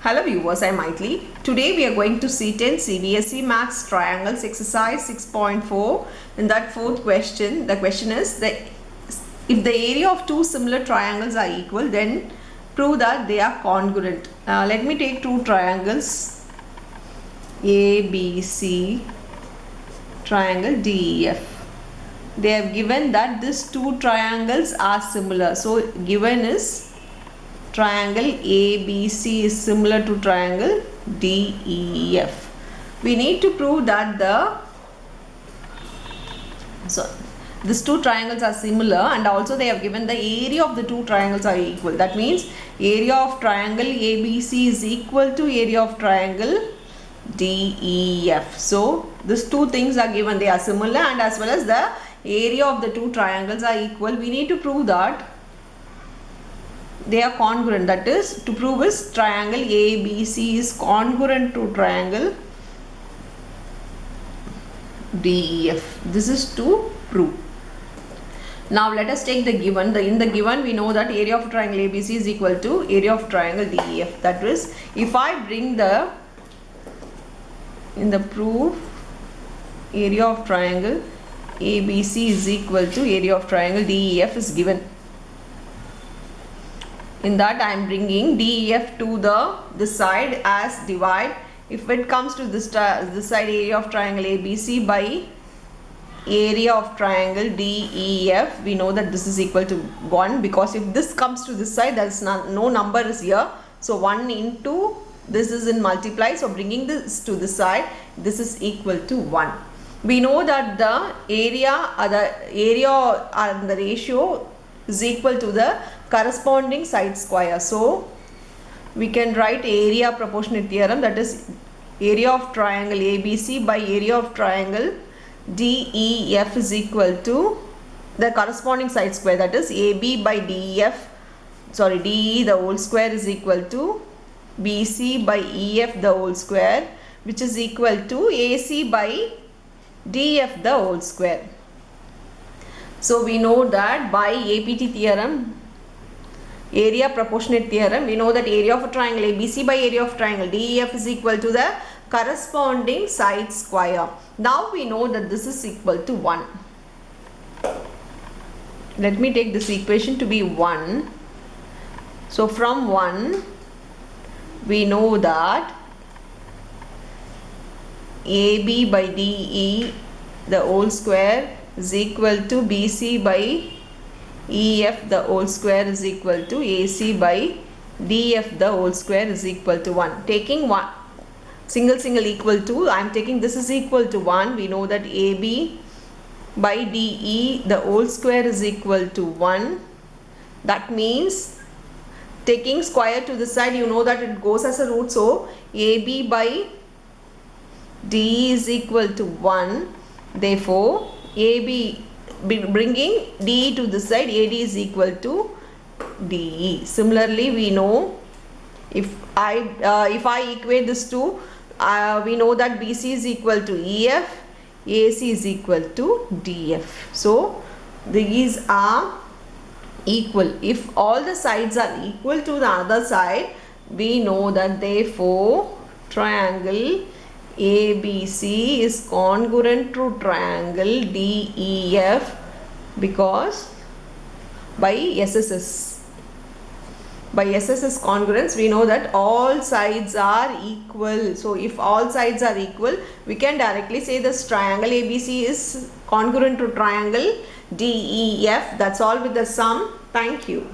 Hello viewers, I am Maithili. Today we are going to see 10 CBSE Maths Triangles exercise 6.4. In that fourth question, the question is that if the area of two similar triangles are equal, then prove that they are congruent. Let me take two triangles ABC, triangle DEF. They have given that these two triangles are similar. So given is triangle ABC is similar to triangle DEF. We need to prove that these two triangles are similar, and also they have given the area of the two triangles are equal. That means area of triangle ABC is equal to area of triangle DEF. So these two things are given, they are similar, and as well as the area of the two triangles are equal. We need to prove that they are congruent. That is, to prove is triangle ABC is congruent to triangle DEF. This is to prove. Now let us take the given. In the given we know that area of triangle ABC is equal to area of triangle DEF. That is, if I bring in the proof area of triangle ABC is equal to area of triangle DEF is given. In that I am bringing DEF to this side as divide. If it comes to this side, area of triangle ABC by area of triangle DEF, we know that this is equal to 1, because if this comes to this side, there is no number is here. So 1 into this is in multiply. So bringing this to this side, this is equal to 1. We know that the area and the ratio is equal to the corresponding side square. So we can write area proportionate theorem, that is area of triangle ABC by area of triangle DEF is equal to the corresponding side square, that is AB by DE the whole square is equal to BC by EF the whole square, which is equal to AC by DF the whole square. So we know that by APT theorem, area proportionate theorem, we know that area of a triangle ABC by area of triangle DEF is equal to the corresponding side square. Now we know that this is equal to 1. Let me take this equation to be 1. So from 1 we know that AB by DE the whole square is equal to BC by EF the whole square is equal to AC by DF the whole square is equal to 1. Taking one single equal to, I am taking this is equal to 1. We know that AB by DE the whole square is equal to 1. That means taking square to the side, you know that it goes as a root. So AB by DE is equal to 1. Therefore AB, bringing DE to this side, AD is equal to DE. Similarly, we know if I equate this to, we know that BC is equal to EF, AC is equal to DF. So these are equal. If all the sides are equal to the other side, we know that therefore triangle ABC is congruent to triangle DEF, because by SSS congruence we know that all sides are equal. So if all sides are equal, we can directly say this triangle ABC is congruent to triangle DEF. That's all with the sum. Thank you.